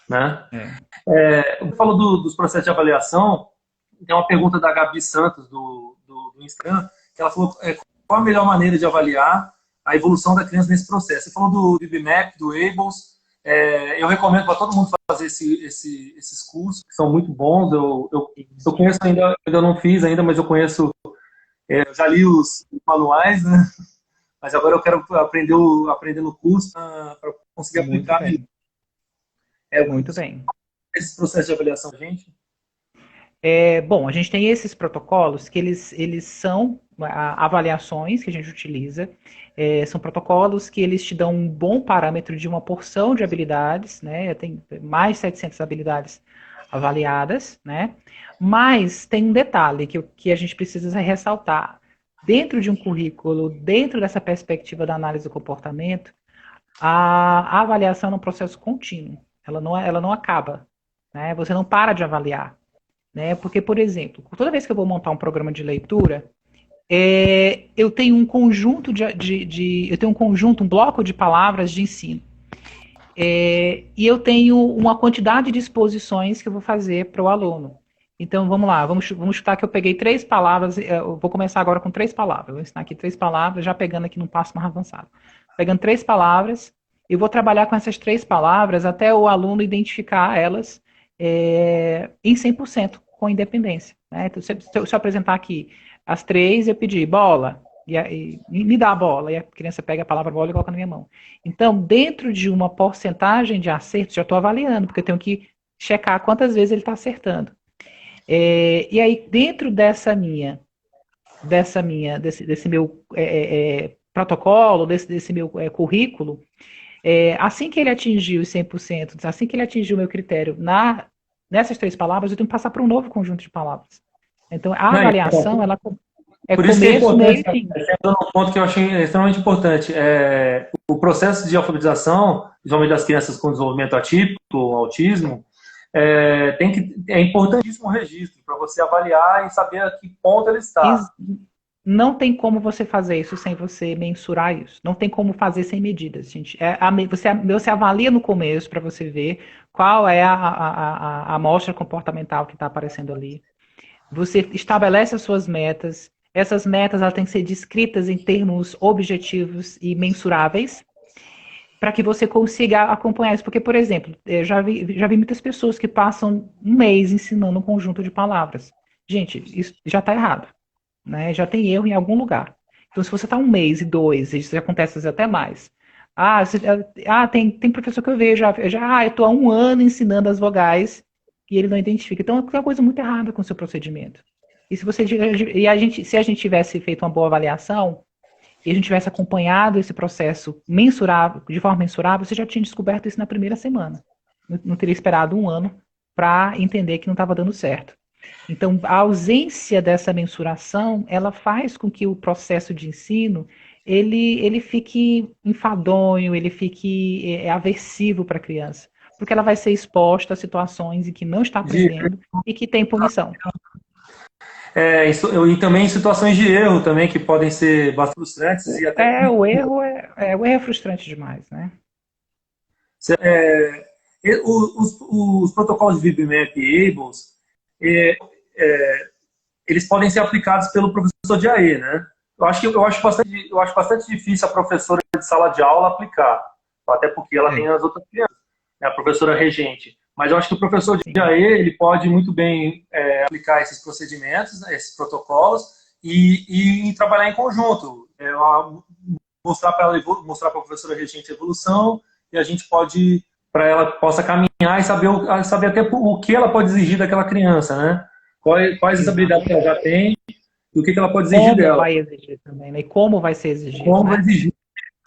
né? Eu falo dos processos de avaliação. Tem uma pergunta da Gabi Santos do Instagram, que ela falou qual a melhor maneira de avaliar a evolução da criança nesse processo. Você falou do VB-MAP, do ABLS. Eu recomendo para todo mundo fazer esses cursos, que são muito bons. Eu conheço ainda não fiz ainda, mas eu conheço, já li os manuais, né? Mas agora eu quero aprender no curso para conseguir aplicar. Muito bem. Esse processo de avaliação, gente? Bom, a gente tem esses protocolos que eles são avaliações que a gente utiliza, são protocolos que eles te dão um bom parâmetro de uma porção de habilidades, né? Tem mais de 700 habilidades avaliadas, né? Mas tem um detalhe que a gente precisa ressaltar. Dentro de um currículo, dentro dessa perspectiva da análise do comportamento, a avaliação é um processo contínuo. Ela não acaba, né? Você não para de avaliar. Né? Porque, por exemplo, toda vez que eu vou montar um programa de leitura, eu tenho um conjunto um bloco de palavras de ensino. E eu tenho uma quantidade de exposições que eu vou fazer para o aluno. Então, vamos lá, vamos chutar que eu peguei 3 palavras, eu vou começar agora com 3 palavras, vou ensinar aqui 3 palavras, já pegando aqui num passo mais avançado. Pegando 3 palavras, eu vou trabalhar com essas 3 palavras até o aluno identificar elas em 100%, com independência. Né? Então, se eu apresentar aqui as 3, eu pedir bola, e me dá a bola, e a criança pega a palavra bola e coloca na minha mão. Então, dentro de uma porcentagem de acertos, já estou avaliando, porque eu tenho que checar quantas vezes ele está acertando. E aí, dentro desse meu protocolo, desse meu currículo, assim que ele atingiu os 100%, assim que ele atingiu o meu critério nessas 3 palavras, eu tenho que passar para um novo conjunto de palavras. Então, a avaliação, ela é por isso que é começo, meio e importante, fim. dando um ponto que eu achei extremamente importante, o processo de alfabetização, principalmente das crianças com desenvolvimento atípico, autismo, é importantíssimo o registro, para você avaliar e saber a que ponto ele está. Não tem como você fazer isso sem você mensurar isso. Não tem como fazer sem medidas, gente. Você avalia no começo para você ver qual é a amostra comportamental que está aparecendo ali. Você estabelece as suas metas. Essas metas elas têm que ser descritas em termos objetivos e mensuráveis para que você consiga acompanhar isso. Porque, por exemplo, eu já vi muitas pessoas que passam um mês ensinando um conjunto de palavras. Gente, isso já está errado, né? Já tem erro em algum lugar. Então, se você está um mês e 2, isso acontece às vezes até mais. Tem professor que eu vejo, eu estou há 1 ano ensinando as vogais e ele não identifica. Então, tem uma coisa muito errada com o seu procedimento. E se a gente tivesse feito uma boa avaliação e a gente tivesse acompanhado esse processo mensurável, de forma mensurável, você já tinha descoberto isso na primeira semana. Não teria esperado 1 ano para entender que não estava dando certo. Então, a ausência dessa mensuração, ela faz com que o processo de ensino, ele fique enfadonho, ele fique aversivo para a criança, porque ela vai ser exposta a situações em que não está aprendendo e que tem punição. E também em situações de erro também, que podem ser bastante frustrantes. E até... o erro é frustrante demais, né? Os protocolos de VB-MAP e ABLES, eles podem ser aplicados pelo professor de AE, né? Eu acho bastante difícil a professora de sala de aula aplicar, até porque ela tem as outras crianças, né, a professora regente. Mas eu acho que o professor de AE, ele pode muito bem aplicar esses procedimentos, né, esses protocolos, e trabalhar em conjunto. Mostrar para a professora regente a evolução, e a gente pode, para ela possa caminhar e saber até o que ela pode exigir daquela criança, né? Quais as habilidades que ela já tem e o que ela pode exigir dela. Como vai exigir também, né? E como vai ser exigido. Como vai exigir,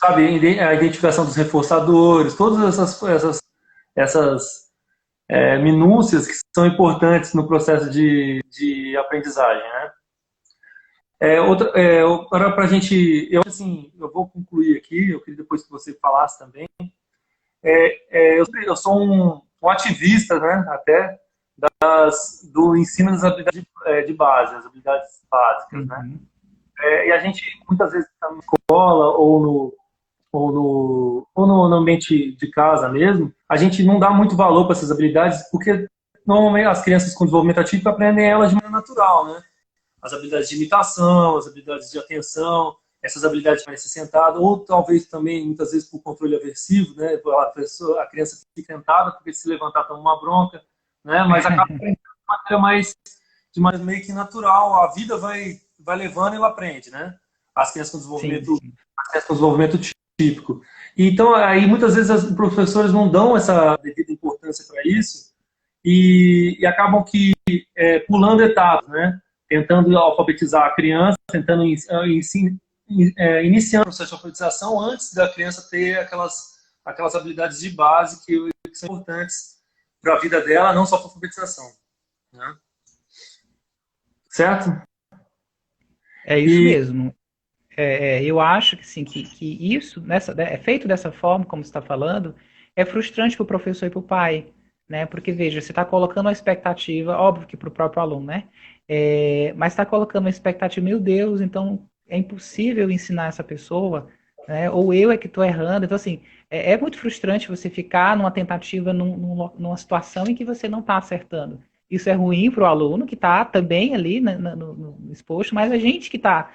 sabe? A identificação dos reforçadores, todas essas minúcias que são importantes no processo de aprendizagem, né? Agora para a gente, eu vou concluir aqui, eu queria depois que você falasse também. Eu sou um ativista, né, até, do ensino das habilidades de base, as habilidades básicas, né? E a gente, muitas vezes, está na escola ou no ambiente de casa mesmo, a gente não dá muito valor para essas habilidades, porque normalmente as crianças com desenvolvimento atípico aprendem elas de maneira natural, né? As habilidades de imitação, as habilidades de atenção, essas habilidades de permanecer sentada, ou talvez também, muitas vezes, por controle aversivo, né? A criança fica sentada porque se levantar toma uma bronca, né? Mas acaba aprendendo de maneira meio que natural. A vida vai levando e ela aprende, né? As crianças com desenvolvimento típico. Então, aí muitas vezes os professores não dão essa devida importância para isso e acabam pulando etapas, né? Tentando alfabetizar a criança, tentando iniciando o processo de alfabetização antes da criança ter aquelas habilidades de base que são importantes para a vida dela, não só para a alfabetização, né? Certo? É isso mesmo. Eu acho que, sim, que isso, feito dessa forma, como você está falando, é frustrante para o professor e para o pai, né? Porque, veja, você está colocando uma expectativa, óbvio que para o próprio aluno, né? Mas está colocando uma expectativa, meu Deus, então é impossível ensinar essa pessoa, né? Ou eu é que estou errando. Então, assim, é muito frustrante você ficar numa tentativa, numa situação em que você não está acertando. Isso é ruim para o aluno, que está também ali no exposto, mas a gente que está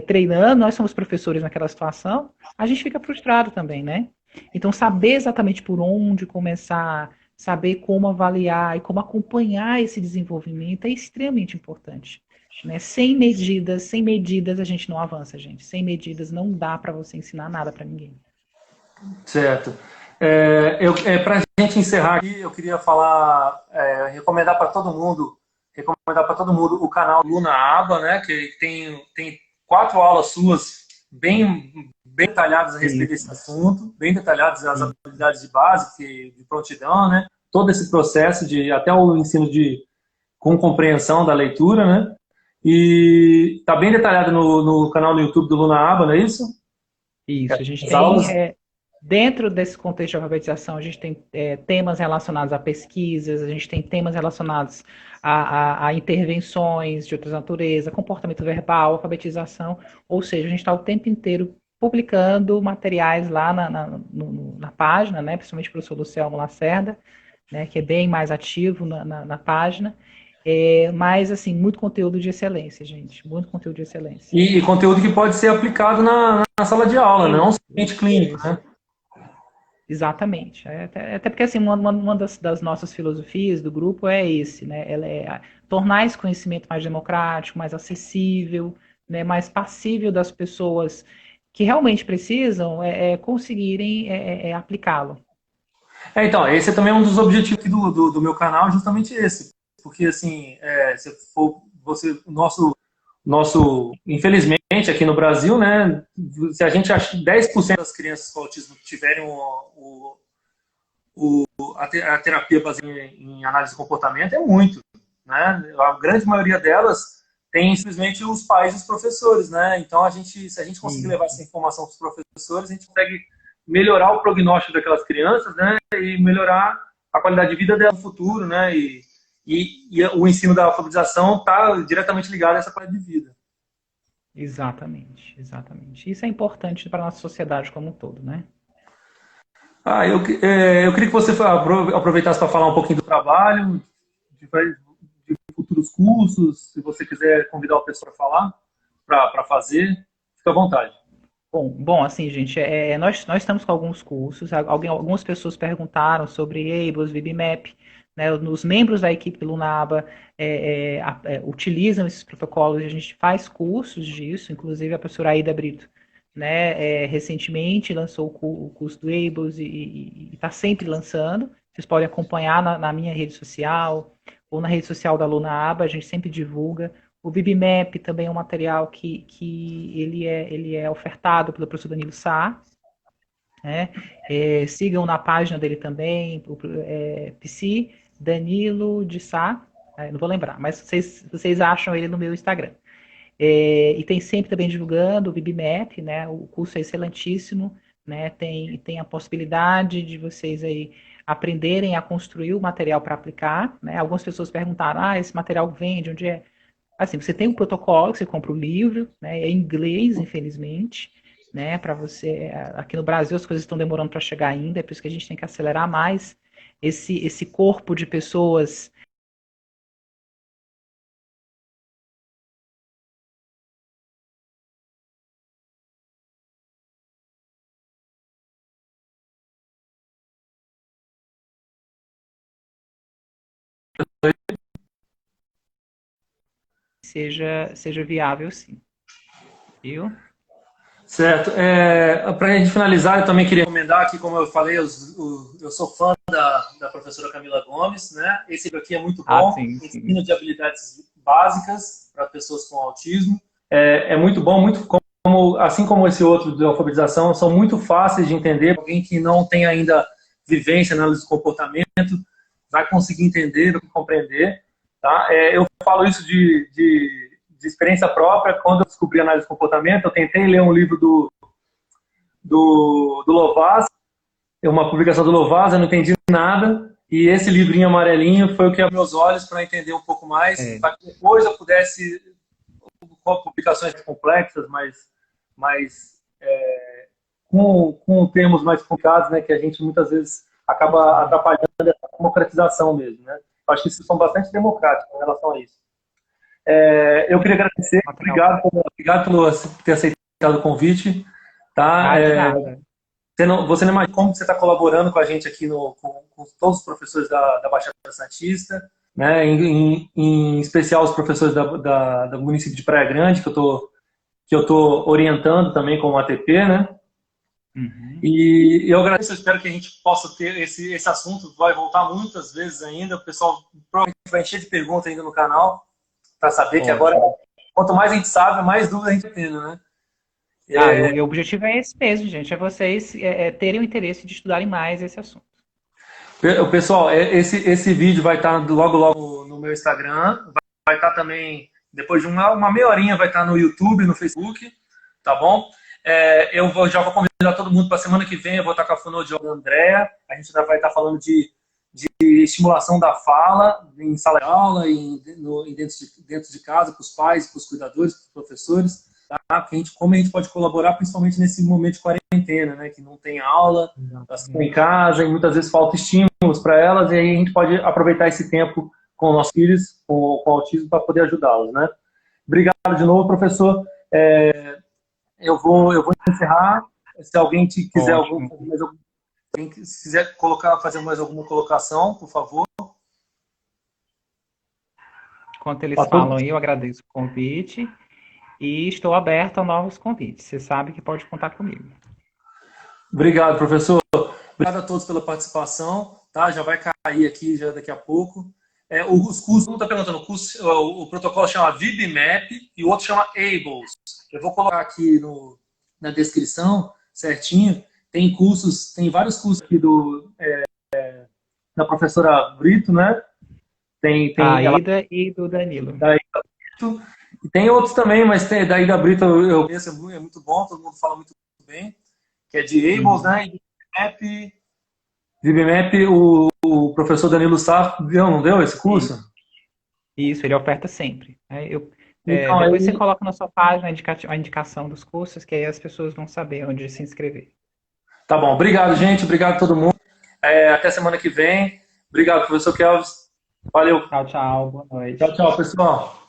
treinando, nós somos professores naquela situação, a gente fica frustrado também, né? Então, saber exatamente por onde começar, saber como avaliar e como acompanhar esse desenvolvimento é extremamente importante. né? Sem medidas a gente não avança, gente. Sem medidas não dá para você ensinar nada para ninguém. Certo. Para a gente encerrar aqui, eu queria falar, recomendar para todo mundo o canal Luna Aba, né? Que tem 4 aulas suas bem detalhadas a respeito desse assunto, bem detalhadas as habilidades de base, de prontidão, né? Todo esse processo até o ensino com compreensão da leitura, né? E está bem detalhado no canal no YouTube do Luna Aba, não é isso? Isso, a gente tem, dentro desse contexto de alfabetização, a gente tem temas relacionados a pesquisas, a gente tem temas relacionados a intervenções de outra natureza, comportamento verbal, alfabetização, ou seja, a gente está o tempo inteiro publicando materiais lá na página, né, principalmente o professor Luciano Lacerda, né, que é bem mais ativo na página. Mas, assim, muito conteúdo de excelência, gente. Muito conteúdo de excelência. E conteúdo que pode ser aplicado na sala de aula, não somente clínico, né? Exatamente. Até porque, assim, uma das nossas filosofias do grupo é esse, né? Ela é tornar esse conhecimento mais democrático, mais acessível, né? Mais passível das pessoas que realmente precisam conseguirem aplicá-lo. Então, esse é também um dos objetivos aqui do meu canal, justamente esse. Porque, assim, se for infelizmente, aqui no Brasil, né, se a gente acha que 10% das crianças com autismo tiverem a terapia baseada em análise de comportamento, é muito, né? A grande maioria delas tem simplesmente os pais e os professores, né? Então, se a gente conseguir levar essa informação para os professores, a gente consegue melhorar o prognóstico daquelas crianças, né? E melhorar a qualidade de vida delas no futuro, né? E o ensino da alfabetização está diretamente ligado a essa qualidade de vida. Exatamente, exatamente. Isso é importante para a nossa sociedade como um todo, né? Eu queria que você aproveitasse para falar um pouquinho do trabalho, de futuros cursos, se você quiser convidar o pessoal para falar, para fazer, fica à vontade. Bom, assim, gente, nós estamos com alguns cursos, algumas pessoas perguntaram sobre ABLS, VBMAP, né, os membros da equipe do Lunaba utilizam esses protocolos e a gente faz cursos disso, inclusive a professora Aida Brito, né, recentemente lançou o curso do ABLS e está sempre lançando, vocês podem acompanhar na minha rede social ou na rede social da Lunaba, a gente sempre divulga. O BibMap também é um material que ele é ofertado pelo professor Danilo Sá. Né? Sigam na página dele também, Psi Danilo de Sá. Não vou lembrar, mas vocês acham ele no meu Instagram. E tem sempre também divulgando o BibMap, né? O curso é excelentíssimo, né? Tem a possibilidade de vocês aí aprenderem a construir o material para aplicar. Né? Algumas pessoas perguntaram, esse material vem de onde é? Assim, você tem um protocolo, você compra o livro, né, é em inglês, infelizmente, né, para você, aqui no Brasil as coisas estão demorando para chegar ainda, é por isso que a gente tem que acelerar mais esse corpo de pessoas. Seja viável, sim. Viu? Certo. Para a gente finalizar, eu também queria recomendar aqui, como eu falei, eu sou fã da professora Camila Gomes, né? Esse livro aqui é muito bom, ensino de habilidades básicas para pessoas com autismo. É muito bom, assim como esse outro de alfabetização, são muito fáceis de entender. Alguém que não tem ainda vivência na análise do comportamento vai conseguir entender, compreender. Tá? Eu falo isso de experiência própria. Quando eu descobri a análise do comportamento, eu tentei ler um livro do Lovász, uma publicação do Lovász, eu não entendi nada, e esse livrinho amarelinho foi o que abriu meus olhos para entender um pouco mais, para que depois eu pudesse, com publicações complexas, com termos mais complicados, né, que a gente muitas vezes acaba atrapalhando a democratização mesmo. Né? Eu acho que vocês são bastante democráticos em relação a isso. Eu queria agradecer, obrigado por ter aceitado o convite. Tá? Você não imagina como você está colaborando com a gente aqui com todos os professores da Baixada Santista. né? Em especial os professores do município de Praia Grande, que eu tô orientando também com o ATP, né? Uhum. E eu agradeço, eu espero que a gente possa ter esse assunto, vai voltar muitas vezes ainda, o pessoal provavelmente vai encher de perguntas ainda no canal, para saber que agora, Ótimo. quanto mais a gente sabe, mais dúvida a gente tem, né? E o objetivo é esse mesmo, gente, é vocês terem o interesse de estudarem mais esse assunto. Pessoal, esse vídeo vai estar logo logo no meu Instagram, vai estar também, depois de uma meia horinha, vai estar no YouTube, no Facebook, tá bom? Já vou convidar todo mundo para a semana que vem, eu vou estar com a fonoaudióloga Andréa, a gente já vai estar falando de estimulação da fala em sala de aula, dentro de casa, para os pais, para os cuidadores, para os professores, tá? Como a gente pode colaborar, principalmente nesse momento de quarentena, né? Que não tem aula, elas estão em casa e muitas vezes falta estímulos para elas, e aí a gente pode aproveitar esse tempo com nossos filhos, com autismo, para poder ajudá-los, né? Obrigado de novo, professor. Eu vou encerrar. Se alguém quiser quem quiser fazer mais alguma colocação, por favor. Enquanto eles falam aí, eu agradeço o convite e estou aberto a novos convites. Você sabe que pode contar comigo. Obrigado, professor. Obrigado a todos pela participação. Tá? Já vai cair aqui já daqui a pouco. Os cursos, está perguntando, o protocolo chama VibMap e o outro chama ABLES. Eu vou colocar aqui na descrição certinho. Tem vários cursos aqui da professora Brito, né? Tem a Ida e do Danilo. Da Ida Brito. E tem outros também, mas da Ida Brito eu conheço, é muito bom, todo mundo fala muito bem, que é de ABLES, né? E VibMap, o professor Danilo Sá não deu esse curso? Isso, ele oferta sempre. Então, depois você coloca na sua página a indicação dos cursos, que aí as pessoas vão saber onde se inscrever. Tá bom, obrigado, gente, obrigado a todo mundo. Até semana que vem. Obrigado, professor Kelvis. Valeu. Tchau, tchau, boa noite. Tchau, tchau, pessoal.